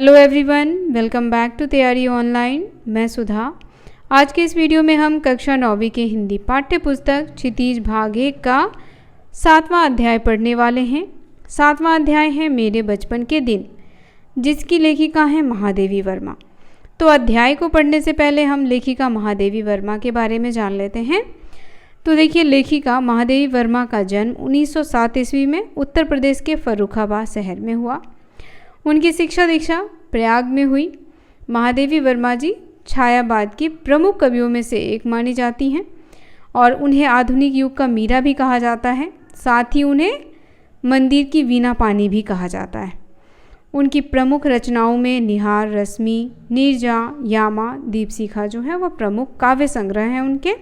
Hello everyone, welcome back to Tayyari online. मैं सुधा। आज के इस वीडियो में हम कक्षा 9वीं के हिंदी पाठ्य पुस्तक क्षितिज भाग 1 का 7वां अध्याय पढ़ने वाले हैं। 7वां अध्याय है मेरे बचपन के दिन, जिसकी लेखिका है महादेवी वर्मा। तो अध्याय को पढ़ने से पहले हम लेखिका महादेवी वर्मा के बारे में जान लेते हैं। तो देखिए, लेखिका महादेवी वर्मा का जन्म 1907 ईस्वी में उत्तर प्रदेश के फर्रुखाबाद शहर में हुआ। उनकी शिक्षा दीक्षा प्रयाग में हुई। महादेवी वर्मा जी छायावाद की प्रमुख कवियों में से एक मानी जाती हैं और उन्हें आधुनिक युग का मीरा भी कहा जाता है। साथ ही उन्हें मंदिर की वीणा पानी भी कहा जाता है। उनकी प्रमुख रचनाओं में निहार, रश्मि, नीरजा, यामा, दीपशिखा जो है वह प्रमुख काव्य संग्रह हैं उनके।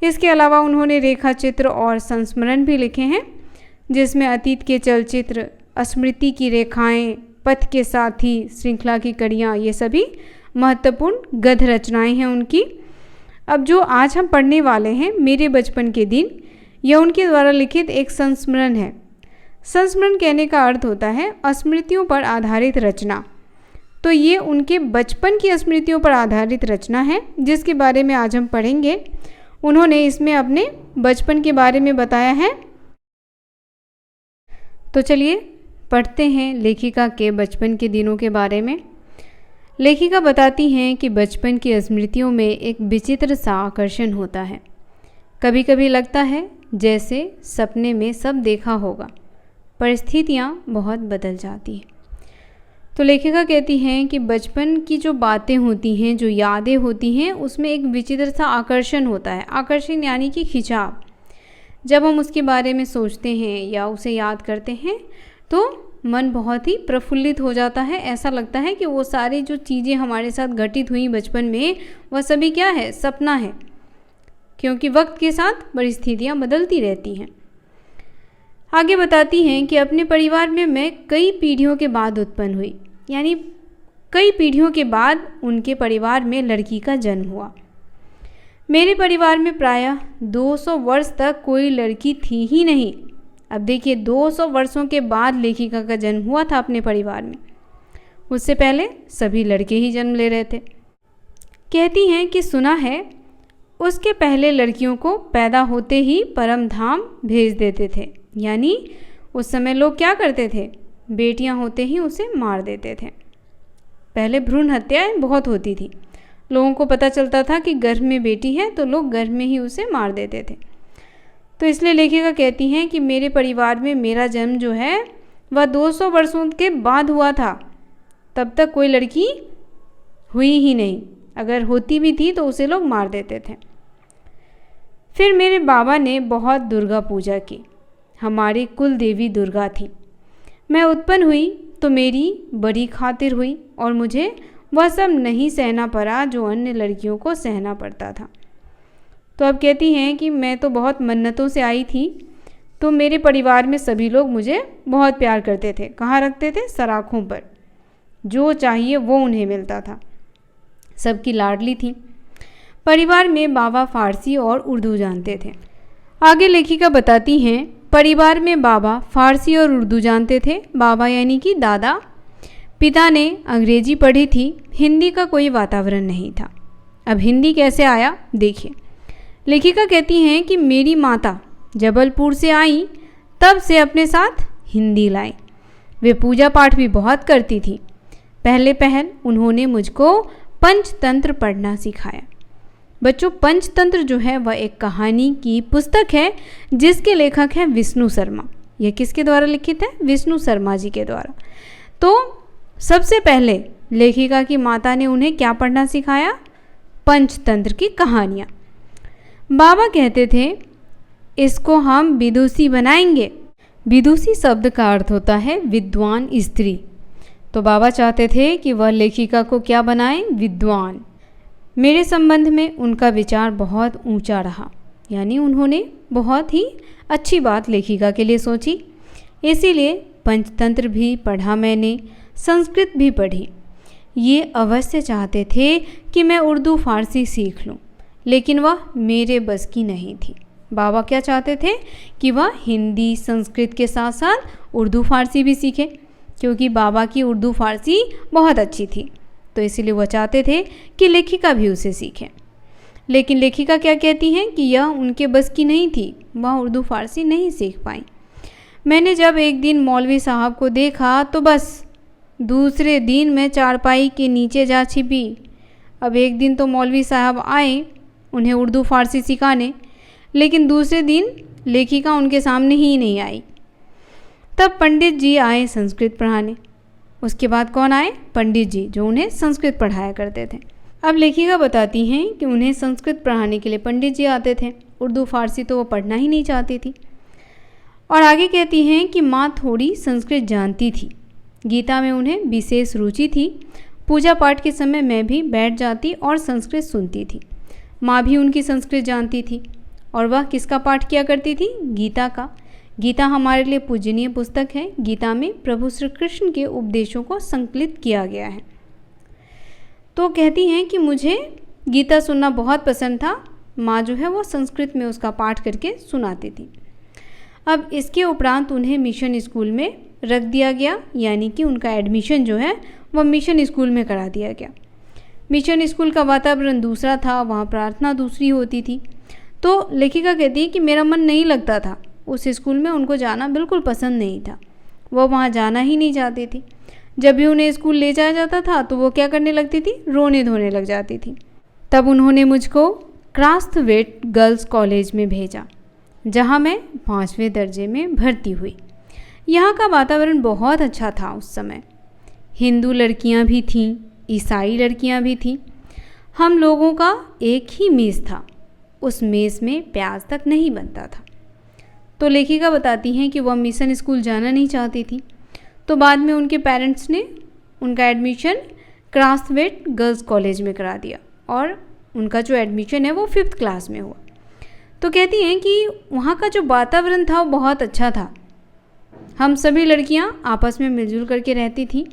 इसके अलावा उन्होंने रेखा चित्र और संस्मरण भी लिखे हैं, जिसमें अतीत के चलचित्र, स्मृति की रेखाएं, पथ के साथी, श्रृंखला की कड़ियाँ, ये सभी महत्वपूर्ण गद्य रचनाएं हैं उनकी। अब जो आज हम पढ़ने वाले हैं, मेरे बचपन के दिन, यह उनके द्वारा लिखित एक संस्मरण है। संस्मरण कहने का अर्थ होता है स्मृतियों पर आधारित रचना। तो ये उनके बचपन की स्मृतियों पर आधारित रचना है, जिसके बारे में आज हम पढ़ेंगे। उन्होंने इसमें अपने बचपन के बारे में बताया है। तो चलिए पढ़ते हैं लेखिका के बचपन के दिनों के बारे में। लेखिका बताती हैं कि बचपन की स्मृतियों में एक विचित्र सा आकर्षण होता है। कभी कभी लगता है जैसे सपने में सब देखा होगा, परिस्थितियाँ बहुत बदल जाती हैं। तो लेखिका कहती हैं कि बचपन की जो बातें होती हैं, जो यादें होती हैं, उसमें एक विचित्र सा आकर्षण होता है। आकर्षण यानी कि खिंचाव। जब हम उसके बारे में सोचते हैं या उसे याद करते हैं तो मन बहुत ही प्रफुल्लित हो जाता है। ऐसा लगता है कि वो सारी जो चीज़ें हमारे साथ घटित हुई बचपन में, वह सभी क्या है, सपना है, क्योंकि वक्त के साथ परिस्थितियाँ बदलती रहती हैं। आगे बताती हैं कि अपने परिवार में मैं कई पीढ़ियों के बाद उत्पन्न हुई, यानी कई पीढ़ियों के बाद उनके परिवार में लड़की का जन्म हुआ। मेरे परिवार में प्रायः 200 वर्ष तक कोई लड़की थी ही नहीं। अब देखिए, 200 वर्षों के बाद लेखिका का जन्म हुआ था अपने परिवार में। उससे पहले सभी लड़के ही जन्म ले रहे थे। कहती हैं कि सुना है उसके पहले लड़कियों को पैदा होते ही परम धाम भेज देते थे, यानी उस समय लोग क्या करते थे, बेटियां होते ही उसे मार देते थे। पहले भ्रूण हत्याएं बहुत होती थी। लोगों को पता चलता था कि गर्भ में बेटी है तो लोग गर्भ में ही उसे मार देते थे। तो इसलिए लेखिका कहती हैं कि मेरे परिवार में मेरा जन्म जो है वह 200 वर्षों के बाद हुआ था। तब तक कोई लड़की हुई ही नहीं, अगर होती भी थी तो उसे लोग मार देते थे। फिर मेरे बाबा ने बहुत दुर्गा पूजा की। हमारी कुल देवी दुर्गा थी। मैं उत्पन्न हुई तो मेरी बड़ी खातिर हुई और मुझे वह सब नहीं सहना पड़ा जो अन्य लड़कियों को सहना पड़ता था। तो अब कहती हैं कि मैं तो बहुत मन्नतों से आई थी, तो मेरे परिवार में सभी लोग मुझे बहुत प्यार करते थे। कहाँ रखते थे? सराखों पर। जो चाहिए वो उन्हें मिलता था। सबकी लाडली थी। परिवार में बाबा फारसी और उर्दू जानते थे। आगे लेखिका बताती हैं, परिवार में बाबा फारसी और उर्दू जानते थे। बाबा यानी कि दादा। पिता ने अंग्रेजी पढ़ी थी, हिंदी का कोई वातावरण नहीं था। अब हिंदी कैसे आया, देखिए। लेखिका कहती हैं कि मेरी माता जबलपुर से आई, तब से अपने साथ हिंदी लाई। वे पूजा पाठ भी बहुत करती थी। पहले पहल उन्होंने मुझको पंचतंत्र पढ़ना सिखाया। बच्चों, पंचतंत्र जो है वह एक कहानी की पुस्तक है, जिसके लेखक हैं विष्णु शर्मा। यह किसके द्वारा लिखित है? विष्णु शर्मा जी के द्वारा। तो सबसे पहले लेखिका की माता ने उन्हें क्या पढ़ना सिखाया? पंचतंत्र की कहानियाँ। बाबा कहते थे इसको हम विदुषी बनाएंगे। विदुषी शब्द का अर्थ होता है विद्वान स्त्री। तो बाबा चाहते थे कि वह लेखिका को क्या बनाएं? विद्वान। मेरे संबंध में उनका विचार बहुत ऊंचा रहा, यानी उन्होंने बहुत ही अच्छी बात लेखिका के लिए सोची। इसीलिए पंचतंत्र भी पढ़ा मैंने, संस्कृत भी पढ़ी। ये अवश्य चाहते थे कि मैं उर्दू फारसी सीख लूँ, लेकिन वह मेरे बस की नहीं थी। बाबा क्या चाहते थे कि वह हिंदी संस्कृत के साथ साथ उर्दू फारसी भी सीखे, क्योंकि बाबा की उर्दू फारसी बहुत अच्छी थी, तो इसीलिए वह चाहते थे कि लेखिका भी उसे सीखें। लेकिन लेखिका क्या कहती हैं कि यह उनके बस की नहीं थी, वह उर्दू फारसी नहीं सीख पाई। मैंने जब एक दिन मौलवी साहब को देखा तो बस दूसरे दिन मैं चारपाई के नीचे जा छिपी। अब एक दिन तो मौलवी साहब आए उन्हें उर्दू फारसी सिखाने, लेकिन दूसरे दिन लेखिका उनके सामने ही नहीं आई। तब पंडित जी आए संस्कृत पढ़ाने। उसके बाद कौन आए? पंडित जी, जो उन्हें संस्कृत पढ़ाया करते थे। अब लेखिका बताती हैं कि उन्हें संस्कृत पढ़ाने के लिए पंडित जी आते थे, उर्दू फारसी तो वो पढ़ना ही नहीं चाहती थी। और आगे कहती हैं कि माँ थोड़ी संस्कृत जानती थी, गीता में उन्हें विशेष रुचि थी। पूजा पाठ के समय मैं भी बैठ जाती और संस्कृत सुनती थी। माँ भी उनकी संस्कृत जानती थी और वह किसका पाठ किया करती थी? गीता का। गीता हमारे लिए पूजनीय पुस्तक है। गीता में प्रभु श्री कृष्ण के उपदेशों को संकलित किया गया है। तो कहती हैं कि मुझे गीता सुनना बहुत पसंद था। माँ जो है वो संस्कृत में उसका पाठ करके सुनाती थी। अब इसके उपरांत उन्हें मिशन स्कूल में रख दिया गया, यानी कि उनका एडमिशन जो है वह मिशन स्कूल में करा दिया गया। मिशन स्कूल का वातावरण दूसरा था, वहाँ प्रार्थना दूसरी होती थी। तो लेखिका कहती है कि मेरा मन नहीं लगता था उस स्कूल में, उनको जाना बिल्कुल पसंद नहीं था, वो वहाँ जाना ही नहीं चाहती थी। जब भी उन्हें स्कूल ले जाया जाता था तो वो क्या करने लगती थी? रोने धोने लग जाती थी। तब उन्होंने मुझको क्रास्थवेट गर्ल्स कॉलेज में भेजा, जहाँ मैं 5वें दर्जे में भर्ती हुई। यहाँ का वातावरण बहुत अच्छा था उस समय। हिंदू लड़कियाँ भी थीं, ईसाई लड़कियाँ भी थीं। हम लोगों का एक ही मेज़ था, उस मेज़ में प्याज तक नहीं बनता था। तो लेखिका बताती हैं कि वह मिशन स्कूल जाना नहीं चाहती थी, तो बाद में उनके पेरेंट्स ने उनका एडमिशन क्रास्थवेट गर्ल्स कॉलेज में करा दिया और उनका जो एडमिशन है वो 5th क्लास में हुआ। तो कहती हैं कि वहाँ का जो वातावरण था वो बहुत अच्छा था। हम सभी लड़कियाँ आपस में मिलजुल करके रहती थी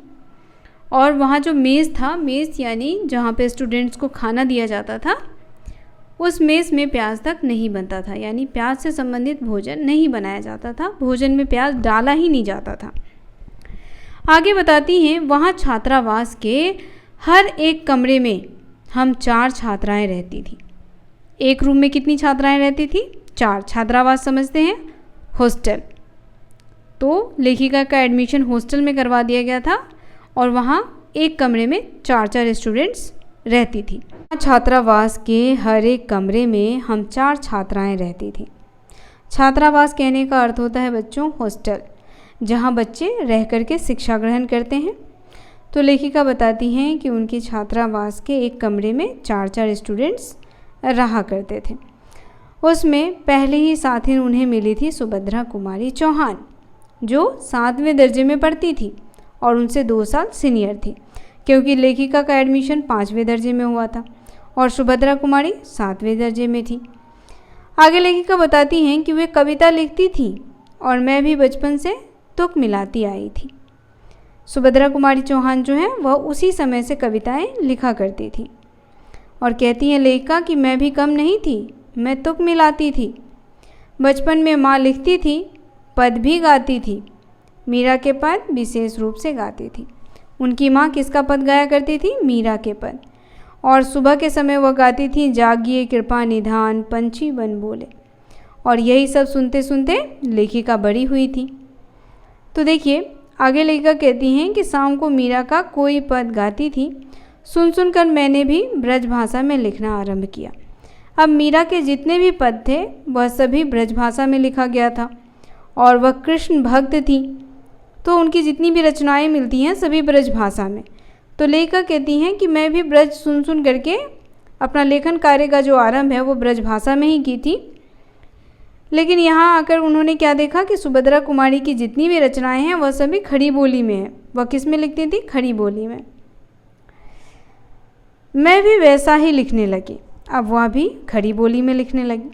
और वहाँ जो मेज़ था, मेज़ यानी जहाँ पे स्टूडेंट्स को खाना दिया जाता था, उस मेज़ में प्याज तक नहीं बनता था, यानी प्याज से संबंधित भोजन नहीं बनाया जाता था, भोजन में प्याज डाला ही नहीं जाता था। आगे बताती हैं वहाँ छात्रावास के हर एक कमरे में हम 4 छात्राएं रहती थी। एक रूम में कितनी छात्राएं रहती थी? 4। छात्रावास समझते हैं हॉस्टल। तो लेखिका का एडमिशन हॉस्टल में करवा दिया गया था और वहाँ एक कमरे में 4-4 स्टूडेंट्स रहती थी। छात्रावास के हर एक कमरे में हम 4 छात्राएं रहती थी। छात्रावास कहने का अर्थ होता है बच्चों हॉस्टल, जहाँ बच्चे रह करके शिक्षा ग्रहण करते हैं। तो लेखिका बताती हैं कि उनके छात्रावास के एक कमरे में 4-4 स्टूडेंट्स रहा करते थे। उसमें पहले ही साथी उन्हें मिली थी सुभद्रा कुमारी चौहान, जो 7वें दर्जे में पढ़ती थी और उनसे 2 साल सीनियर थी, क्योंकि लेखिका का एडमिशन 5वें दर्जे में हुआ था और सुभद्रा कुमारी 7वें दर्जे में थी। आगे लेखिका बताती हैं कि वे कविता लिखती थी और मैं भी बचपन से तुक मिलाती आई थी। सुभद्रा कुमारी चौहान जो है वह उसी समय से कविताएं लिखा करती थी और कहती हैं लेखिका कि मैं भी कम नहीं थी, मैं तुक मिलाती थी। बचपन में माँ लिखती थी, पद भी गाती थी। मीरा के पद विशेष रूप से गाती थी। उनकी माँ किसका पद गाया करती थी? मीरा के पद। और सुबह के समय वह गाती थी, जागिए कृपा निधान पंछी बन बोले। और यही सब सुनते सुनते लेखिका बड़ी हुई थी। तो देखिए आगे लेखिका कहती हैं कि शाम को मीरा का कोई पद गाती थी, सुनकर मैंने भी ब्रज भाषा में लिखना आरंभ किया। अब मीरा के जितने भी पद थे वह सभी ब्रज भाषा में लिखा गया था और वह कृष्ण भक्त थी, तो उनकी जितनी भी रचनाएं मिलती हैं सभी ब्रज भाषा में। तो लेखिका कहती हैं कि मैं भी ब्रज सुन करके अपना लेखन कार्य का जो आरंभ है वो ब्रज भाषा में ही की थी। लेकिन यहाँ आकर उन्होंने क्या देखा कि सुभद्रा कुमारी की जितनी भी रचनाएं हैं वह सभी खड़ी बोली में है। वह किस में लिखती थी? खड़ी बोली में। मैं भी वैसा ही लिखने लगी। अब वह भी खड़ी बोली में लिखने लगी।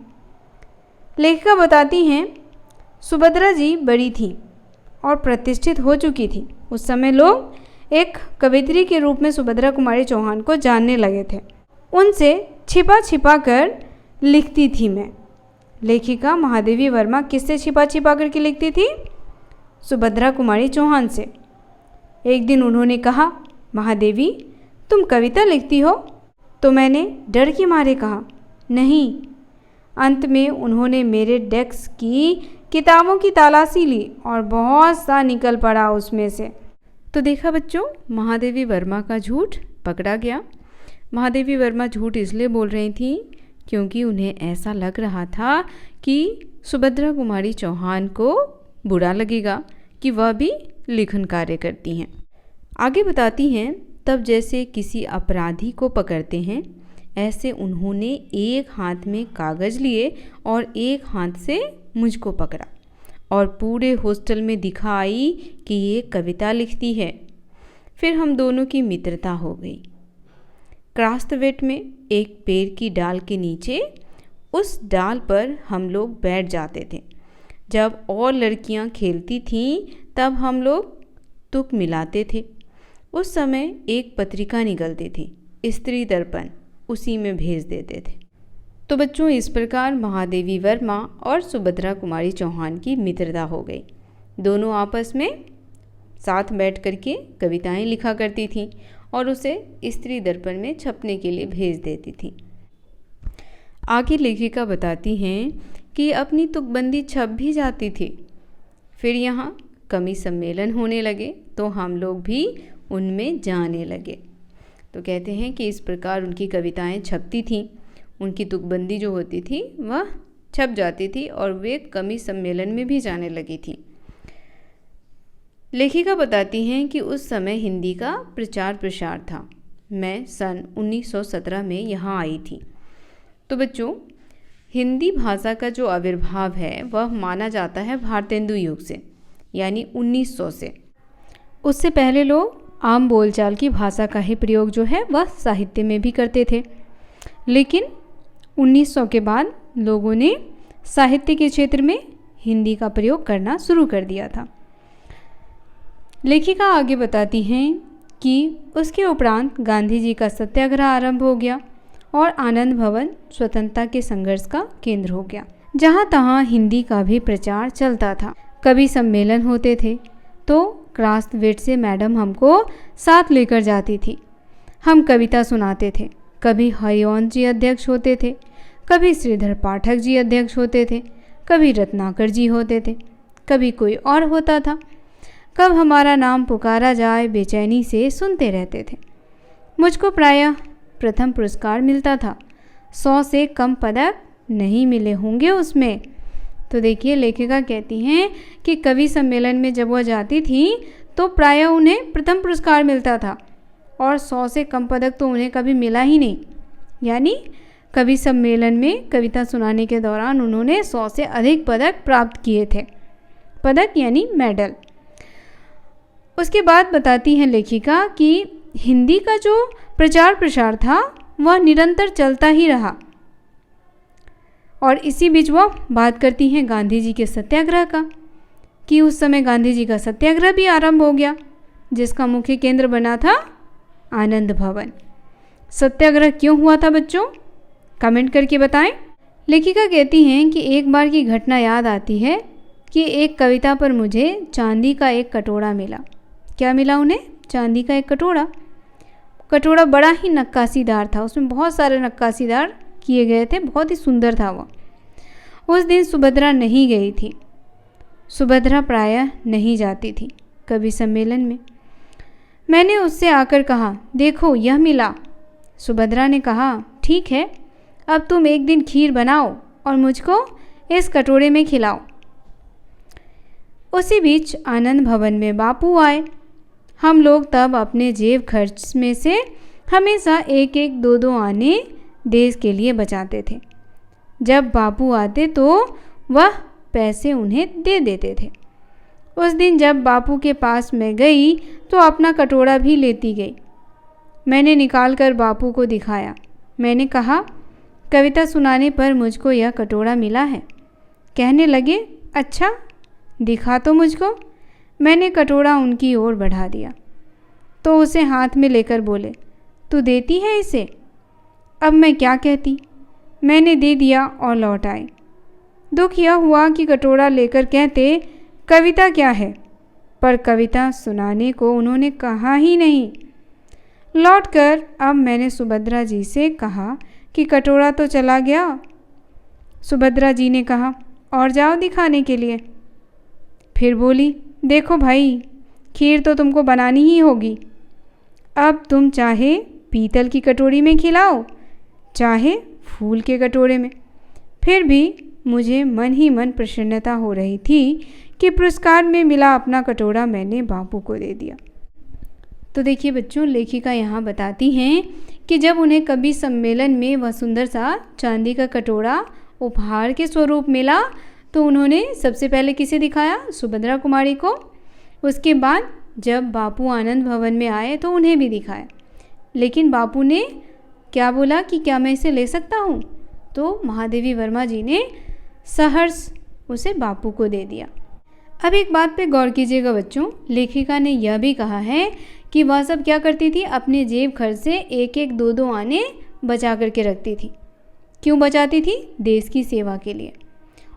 लेखिका बताती हैं सुभद्रा जी बड़ी थी और प्रतिष्ठित हो चुकी थी। उस समय लोग एक कवयित्री के रूप में सुभद्रा कुमारी चौहान को जानने लगे थे। उनसे छिपा छिपा कर लिखती थी मैं। लेखिका महादेवी वर्मा किससे छिपा छिपा करके लिखती थी? सुभद्रा कुमारी चौहान से। एक दिन उन्होंने कहा, महादेवी तुम कविता लिखती हो? तो मैंने डर के मारे कहा, नहीं। अंत में उन्होंने मेरे डेस्क की किताबों की तलाशी ली और बहुत सा निकल पड़ा उसमें से। तो देखा बच्चों, महादेवी वर्मा का झूठ पकड़ा गया। महादेवी वर्मा झूठ इसलिए बोल रही थी क्योंकि उन्हें ऐसा लग रहा था कि सुभद्रा कुमारी चौहान को बुरा लगेगा कि वह भी लेखन कार्य करती हैं। आगे बताती हैं, तब जैसे किसी अपराधी को पकड़ते हैं, ऐसे उन्होंने एक हाथ में कागज़ लिए और एक हाथ से मुझको पकड़ा और पूरे हॉस्टल में दिखाई कि ये कविता लिखती है। फिर हम दोनों की मित्रता हो गई। क्रास्थवेट में एक पेड़ की डाल के नीचे, उस डाल पर हम लोग बैठ जाते थे। जब और लड़कियां खेलती थीं तब हम लोग तुक मिलाते थे। उस समय एक पत्रिका निकलती थी, स्त्री दर्पण, उसी में भेज देते थे। तो बच्चों, इस प्रकार महादेवी वर्मा और सुभद्रा कुमारी चौहान की मित्रता हो गई। दोनों आपस में साथ बैठ कर के कविताएं लिखा करती थीं और उसे स्त्री दर्पण में छपने के लिए भेज देती थी। आगे लेखिका बताती हैं कि अपनी तुकबंदी छप भी जाती थी। फिर यहाँ कवि सम्मेलन होने लगे तो हम लोग भी उनमें जाने लगे। तो कहते हैं कि इस प्रकार उनकी कविताएं छपती थीं, उनकी तुकबंदी जो होती थी वह छप जाती थी और वे कवि सम्मेलन में भी जाने लगी थी। लेखिका बताती हैं कि उस समय हिंदी का प्रचार प्रसार था। मैं सन 1917 में यहाँ आई थी। तो बच्चों, हिंदी भाषा का जो आविर्भाव है वह माना जाता है भारतेंदु युग से, यानी 1900 से। उससे पहले लोग आम बोलचाल की भाषा का ही प्रयोग जो है वह साहित्य में भी करते थे, लेकिन 1900 के बाद लोगों ने साहित्य के क्षेत्र में हिंदी का प्रयोग करना शुरू कर दिया था। लेखिका आगे बताती हैं कि उसके उपरांत गांधी जी का सत्याग्रह आरंभ हो गया और आनंद भवन स्वतंत्रता के संघर्ष का केंद्र हो गया। जहाँ तहाँ हिंदी का भी प्रचार चलता था। कभी सम्मेलन होते थे तो क्रास्थवेट से मैडम हमको साथ लेकर जाती थी। हम कविता सुनाते थे। कभी हरिवंश जी अध्यक्ष होते थे, कभी श्रीधर पाठक जी अध्यक्ष होते थे, कभी रत्नाकर जी होते थे, कभी कोई और होता था। कब हमारा नाम पुकारा जाए बेचैनी से सुनते रहते थे। मुझको प्रायः प्रथम पुरस्कार मिलता था। 100 से कम पदक नहीं मिले होंगे उसमें। तो देखिए, लेखिका कहती हैं कि कवि सम्मेलन में जब वह जाती थी तो प्रायः उन्हें प्रथम पुरस्कार मिलता था और 100 से कम पदक तो उन्हें कभी मिला ही नहीं। यानी कवि सम्मेलन में कविता सुनाने के दौरान उन्होंने 100 से अधिक पदक प्राप्त किए थे। पदक यानी मेडल। उसके बाद बताती हैं लेखिका कि हिंदी का जो प्रचार प्रसार था वह निरंतर चलता ही रहा। और इसी बीच वह बात करती हैं गांधी जी के सत्याग्रह का, कि उस समय गांधी जी का सत्याग्रह भी आरंभ हो गया, जिसका मुख्य केंद्र बना था आनंद भवन। सत्याग्रह क्यों हुआ था बच्चों? कमेंट करके बताएं। लेखिका कहती हैं कि एक बार की घटना याद आती है कि एक कविता पर मुझे चांदी का एक कटोरा मिला। क्या मिला उन्हें? चांदी का एक कटोरा। कटोरा बड़ा ही नक्काशीदार था, उसमें बहुत सारे नक्काशीदार किए गए थे, बहुत ही सुंदर था वह। उस दिन सुभद्रा नहीं गई थी। सुभद्रा प्रायः नहीं जाती थी कवि सम्मेलन में। मैंने उससे आकर कहा, देखो यह मिला। सुभद्रा ने कहा, ठीक है, अब तुम एक दिन खीर बनाओ और मुझको इस कटोरे में खिलाओ। उसी बीच आनंद भवन में बापू आए। हम लोग तब अपने जेब खर्च में से हमेशा एक एक दो दो आने देश के लिए बचाते थे। जब बापू आते तो वह पैसे उन्हें दे देते थे। उस दिन जब बापू के पास मैं गई तो अपना कटोरा भी लेती गई। मैंने निकाल कर बापू को दिखाया। मैंने कहा, कविता सुनाने पर मुझको यह कटोरा मिला है। कहने लगे, अच्छा दिखा तो मुझको। मैंने कटोरा उनकी ओर बढ़ा दिया तो उसे हाथ में लेकर बोले, तू देती है इसे? अब मैं क्या कहती। मैंने दे दिया और लौट आए। दुख यह हुआ कि कटोरा लेकर कहते, कविता क्या है? पर कविता सुनाने को उन्होंने कहा ही नहीं। लौटकर अब मैंने सुभद्रा जी से कहा कि कटोरा तो चला गया। सुभद्रा जी ने कहा, और जाओ दिखाने के लिए। फिर बोली, देखो भाई, खीर तो तुमको बनानी ही होगी। अब तुम चाहे पीतल की कटोरी में खिलाओ, चाहे फूल के कटोरे में। फिर भी मुझे मन ही मन प्रसन्नता हो रही थी कि पुरस्कार में मिला अपना कटोरा मैंने बापू को दे दिया। तो देखिए बच्चों, लेखिका यहाँ बताती हैं कि जब उन्हें कवि सम्मेलन में वह सुंदर सा चांदी का कटोरा उपहार के स्वरूप मिला तो उन्होंने सबसे पहले किसे दिखाया? सुभद्रा कुमारी को। उसके बाद जब बापू आनंद भवन में आए तो उन्हें भी दिखाया। लेकिन बापू ने क्या बोला कि क्या मैं इसे ले सकता हूँ? तो महादेवी वर्मा जी ने सहर्ष उसे बापू को दे दिया। अब एक बात पे गौर कीजिएगा बच्चों, लेखिका ने यह भी कहा है कि वह सब क्या करती थी? अपने जेब खर्च से एक एक दो दो आने बचा करके रखती थी। क्यों बचाती थी? देश की सेवा के लिए।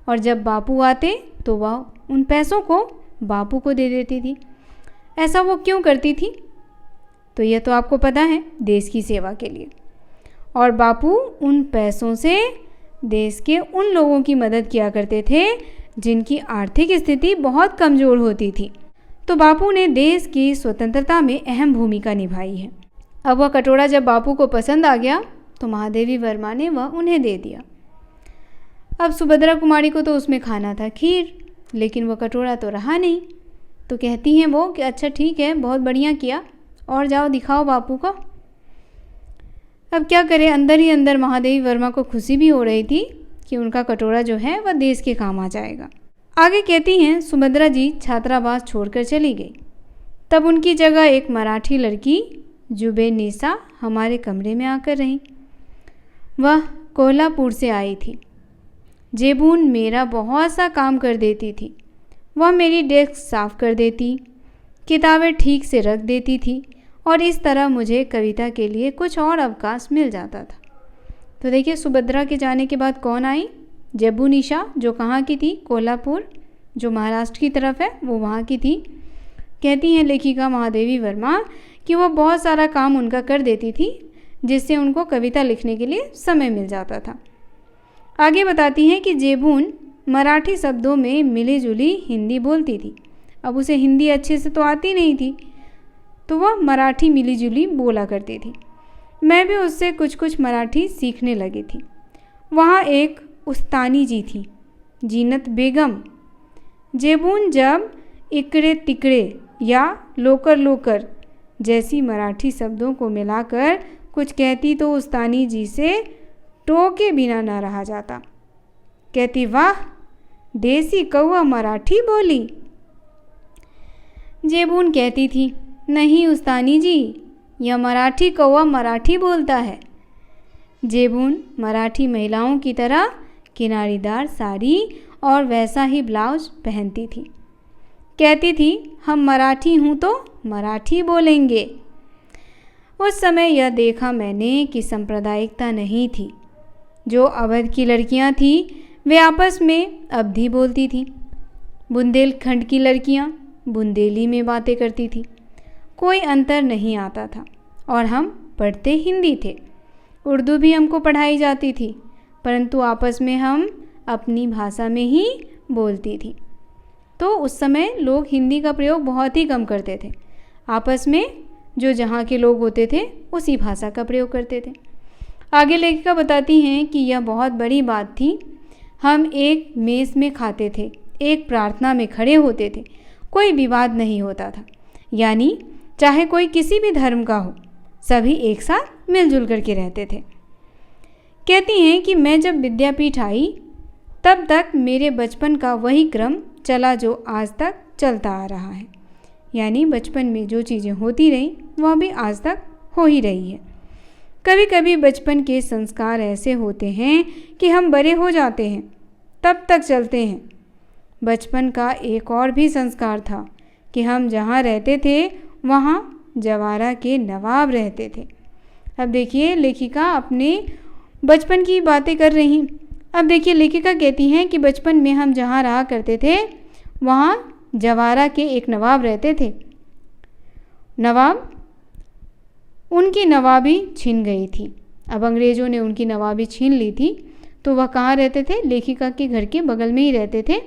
और जब बापू आते तो वह उन पैसों को बापू को दे देती थी। ऐसा वो क्यों करती थी? तो यह तो आपको पता है, देश की सेवा के लिए। और बापू उन पैसों से देश के उन लोगों की मदद किया करते थे जिनकी आर्थिक स्थिति बहुत कमज़ोर होती थी। तो बापू ने देश की स्वतंत्रता में अहम भूमिका निभाई है। अब वह कटोरा जब बापू को पसंद आ गया तो महादेवी वर्मा ने वह उन्हें दे दिया। अब सुभद्रा कुमारी को तो उसमें खाना था खीर, लेकिन वह कटोरा तो रहा नहीं। तो कहती हैं वो कि अच्छा ठीक है, बहुत बढ़िया किया, और जाओ दिखाओ बापू को। अब क्या करें, अंदर ही अंदर महादेवी वर्मा को खुशी भी हो रही थी कि उनका कटोरा जो है वह देश के काम आ जाएगा। आगे कहती हैं, सुभद्रा जी छात्रावास छोड़कर चली गई। तब उनकी जगह एक मराठी लड़की जुबेनिसा हमारे कमरे में आकर रही। वह कोल्हापुर से आई थी। जेबून मेरा बहुत सा काम कर देती थी। वह मेरी डेस्क साफ कर देती, किताबें ठीक से रख देती थी, और इस तरह मुझे कविता के लिए कुछ और अवकाश मिल जाता था। तो देखिए, सुभद्रा के जाने के बाद कौन आई? जेबूनिशा, जो कहाँ की थी? कोल्हापुर, जो महाराष्ट्र की तरफ है, वो वहाँ की थी। कहती हैं लेखिका महादेवी वर्मा कि वह बहुत सारा काम उनका कर देती थी, जिससे उनको कविता लिखने के लिए समय मिल जाता था। आगे बताती हैं कि जेबून मराठी शब्दों में मिली जुली हिंदी बोलती थी। अब उसे हिंदी अच्छे से तो आती नहीं थी, तो वह मराठी मिली जुली बोला करती थी। मैं भी उससे कुछ कुछ मराठी सीखने लगी थी। वहाँ एक उस्तानी जी थी, जीनत बेगम। जेबून जब इकड़े तिकड़े या लोकर लोकर जैसी मराठी शब्दों को मिलाकर कुछ कहती तो उस्तानी जी से टोके बिना ना रहा जाता। कहती, वाह, देसी कौआ मराठी बोली। जेबून कहती थी, नहीं उस्तानी जी, यह मराठी कौआ मराठी बोलता है। जेबून मराठी महिलाओं की तरह किनारीदार साड़ी और वैसा ही ब्लाउज पहनती थी। कहती थी, हम मराठी हूँ तो मराठी बोलेंगे। उस समय यह देखा मैंने कि सांप्रदायिकता नहीं थी। जो अवध की लड़कियाँ थीं वे आपस में अवधी बोलती थीं। बुंदेलखंड की लड़कियाँ बुंदेली में बातें करती थीं। कोई अंतर नहीं आता था, और हम पढ़ते हिंदी थे। उर्दू भी हमको पढ़ाई जाती थी, परंतु आपस में हम अपनी भाषा में ही बोलती थी। तो उस समय लोग हिंदी का प्रयोग बहुत ही कम करते थे। आपस में जो जहाँ के लोग होते थे उसी भाषा का प्रयोग करते थे। आगे लेखिका बताती हैं कि यह बहुत बड़ी बात थी। हम एक मेस में खाते थे, एक प्रार्थना में खड़े होते थे, कोई विवाद नहीं होता था। यानी चाहे कोई किसी भी धर्म का हो, सभी एक साथ मिलजुल करके रहते थे। कहती हैं कि मैं जब विद्यापीठ आई तब तक मेरे बचपन का वही क्रम चला जो आज तक चलता आ रहा है। यानी बचपन में जो चीज़ें होती रहीं वह भी आज तक हो ही रही है। कभी कभी बचपन के संस्कार ऐसे होते हैं कि हम बड़े हो जाते हैं तब तक चलते हैं। बचपन का एक और भी संस्कार था कि हम जहाँ रहते थे वहाँ जवारा के नवाब रहते थे। अब देखिए लेखिका अपने बचपन की बातें कर रही। अब देखिए लेखिका कहती हैं कि बचपन में हम जहाँ रहा करते थे वहाँ जवारा के एक नवाब रहते थे। नवाब, उनकी नवाबी छिन गई थी। अब अंग्रेज़ों ने उनकी नवाबी छीन ली थी। तो वह कहाँ रहते थे? लेखिका के घर के बगल में ही रहते थे।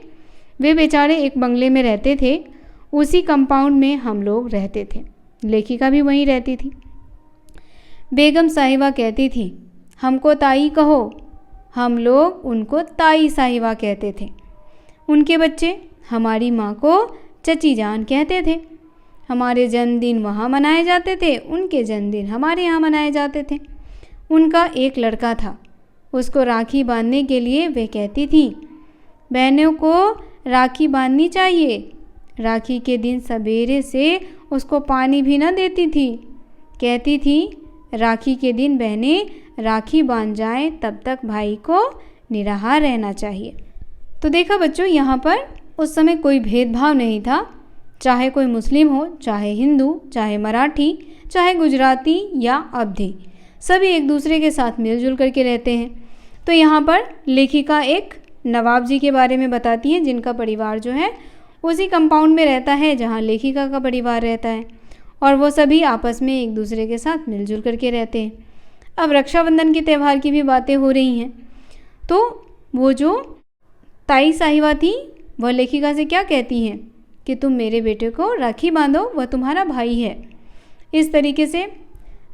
वे बेचारे एक बंगले में रहते थे। उसी कंपाउंड में हम लोग रहते थे। लेखिका भी वहीं रहती थी। बेगम साहिबा कहती थी, हमको ताई कहो। हम लोग उनको ताई साहिबा कहते थे। उनके बच्चे हमारी माँ को चची जान कहते थे। हमारे जन्मदिन वहाँ मनाए जाते थे, उनके जन्मदिन हमारे यहाँ मनाए जाते थे। उनका एक लड़का था। उसको राखी बांधने के लिए वे कहती थी, बहनों को राखी बांधनी चाहिए। राखी के दिन सवेरे से उसको पानी भी न देती थी। कहती थी, राखी के दिन बहनें राखी बांध जाएं, तब तक भाई को निराहार रहना चाहिए। तो देखा बच्चों, यहाँ पर उस समय कोई भेदभाव नहीं था। चाहे कोई मुस्लिम हो, चाहे हिंदू, चाहे मराठी, चाहे गुजराती या अवधी, सभी एक दूसरे के साथ मिलजुल करके रहते हैं। तो यहाँ पर लेखिका एक नवाब जी के बारे में बताती हैं, जिनका परिवार जो है उसी कंपाउंड में रहता है जहाँ लेखिका का परिवार रहता है, और वो सभी आपस में एक दूसरे के साथ मिलजुल करके रहते हैं। अब रक्षाबंधन के त्यौहार की भी बातें हो रही हैं। तो वो जो ताई साहिबा थी, वह लेखिका से क्या कहती हैं कि तुम मेरे बेटे को राखी बांधो, वह तुम्हारा भाई है। इस तरीके से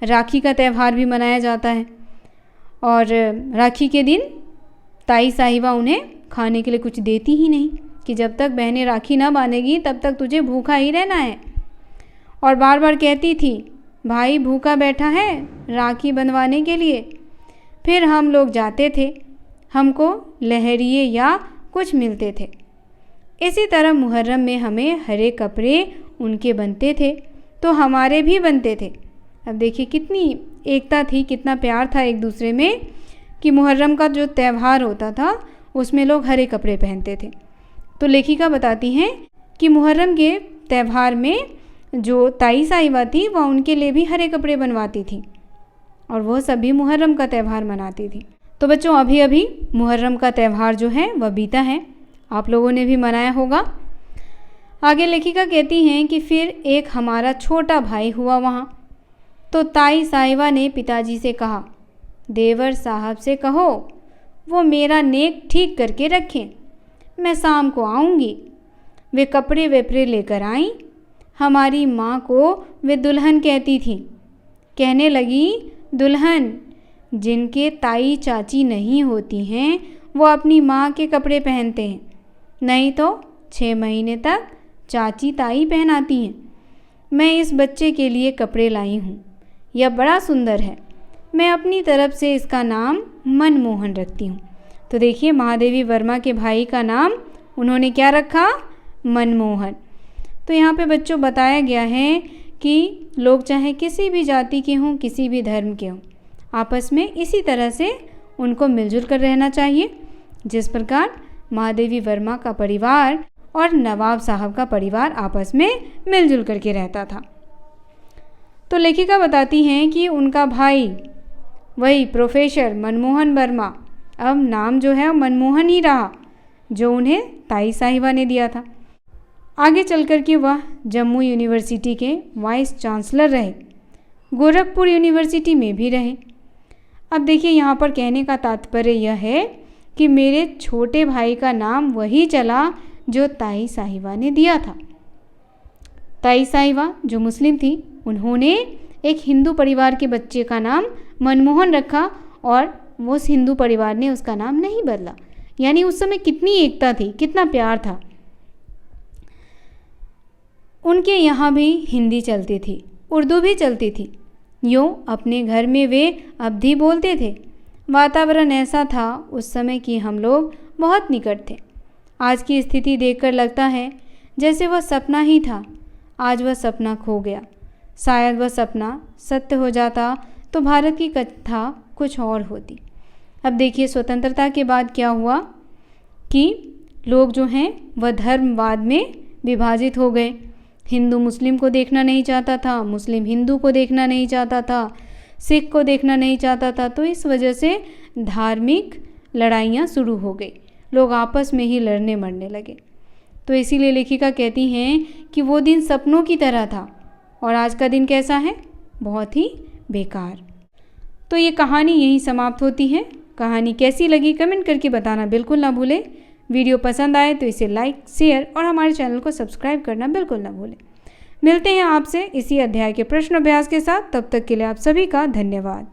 राखी का त्यौहार भी मनाया जाता है। और राखी के दिन ताई साहिबा उन्हें खाने के लिए कुछ देती ही नहीं कि जब तक बहनें राखी ना बांधेगी तब तक तुझे भूखा ही रहना है। और बार बार कहती थी, भाई भूखा बैठा है राखी बंधवाने के लिए। फिर हम लोग जाते थे, हमको लहरिए या कुछ मिलते थे। इसी तरह मुहर्रम में हमें हरे कपड़े उनके बनते थे तो हमारे भी बनते थे। अब देखिए कितनी एकता थी, कितना प्यार था एक दूसरे में कि मुहर्रम का जो त्यौहार होता था उसमें लोग हरे कपड़े पहनते थे। तो लेखिका बताती हैं कि मुहर्रम के त्यौहार में जो ताई साहिबा थी वह उनके लिए भी हरे कपड़े बनवाती थी और वह सभी मुहर्रम का त्यौहार मनाती थी। तो बच्चों, अभी अभी मुहर्रम का त्यौहार जो है वह बीता है, आप लोगों ने भी मनाया होगा। आगे लेखिका कहती हैं कि फिर एक हमारा छोटा भाई हुआ वहाँ। तो ताई साहिबा ने पिताजी से कहा, देवर साहब से कहो वो मेरा नेक ठीक करके रखें, मैं शाम को आऊँगी। वे कपड़े वेपड़े लेकर आईं। हमारी माँ को वे दुल्हन कहती थी। कहने लगी, दुल्हन, जिनके ताई चाची नहीं होती हैं वो अपनी माँ के कपड़े पहनते हैं, नहीं तो 6 महीने तक चाची ताई पहनाती हैं। मैं इस बच्चे के लिए कपड़े लाई हूँ, यह बड़ा सुंदर है। मैं अपनी तरफ से इसका नाम मनमोहन रखती हूँ। तो देखिए, महादेवी वर्मा के भाई का नाम उन्होंने क्या रखा? मनमोहन। तो यहाँ पे बच्चों बताया गया है कि लोग चाहे किसी भी जाति के हों, किसी भी धर्म के हों, आपस में इसी तरह से उनको मिलजुल कर रहना चाहिए, जिस प्रकार महादेवी वर्मा का परिवार और नवाब साहब का परिवार आपस में मिलजुल करके रहता था। तो लेखिका बताती हैं कि उनका भाई वही प्रोफेसर मनमोहन वर्मा, अब नाम जो है मनमोहन ही रहा जो उन्हें ताई साहिबा ने दिया था। आगे चल कर के वह जम्मू यूनिवर्सिटी के वाइस चांसलर रहे, गोरखपुर यूनिवर्सिटी में भी रहे। अब देखिए, यहाँ पर कहने का तात्पर्य यह है कि मेरे छोटे भाई का नाम वही चला जो ताई साहिबा ने दिया था। ताई साहिबा जो मुस्लिम थी, उन्होंने एक हिंदू परिवार के बच्चे का नाम मनमोहन रखा और उस हिंदू परिवार ने उसका नाम नहीं बदला। यानी उस समय कितनी एकता थी, कितना प्यार था। उनके यहाँ भी हिंदी चलती थी, उर्दू भी चलती थी। यूँ अपने घर में वे अवधी बोलते थे। वातावरण ऐसा था उस समय कि हम लोग बहुत निकट थे। आज की स्थिति देखकर लगता है जैसे वह सपना ही था। आज वह सपना खो गया। शायद वह सपना सत्य हो जाता तो भारत की कथा कुछ और होती। अब देखिए, स्वतंत्रता के बाद क्या हुआ कि लोग जो हैं वह धर्मवाद में विभाजित हो गए। हिंदू मुस्लिम को देखना नहीं चाहता था, मुस्लिम हिंदू को देखना नहीं चाहता था, सिख को देखना नहीं चाहता था। तो इस वजह से धार्मिक लड़ाइयाँ शुरू हो गई, लोग आपस में ही लड़ने मरने लगे। तो इसीलिए लेखिका कहती हैं कि वो दिन सपनों की तरह था और आज का दिन कैसा है, बहुत ही बेकार। तो ये कहानी यहीं समाप्त होती है। कहानी कैसी लगी कमेंट करके बताना बिल्कुल ना भूलें। वीडियो पसंद आए तो इसे लाइक, शेयर और हमारे चैनल को सब्सक्राइब करना बिल्कुल ना भूलें। मिलते हैं आपसे इसी अध्याय के प्रश्न अभ्यास के साथ। तब तक के लिए आप सभी का धन्यवाद।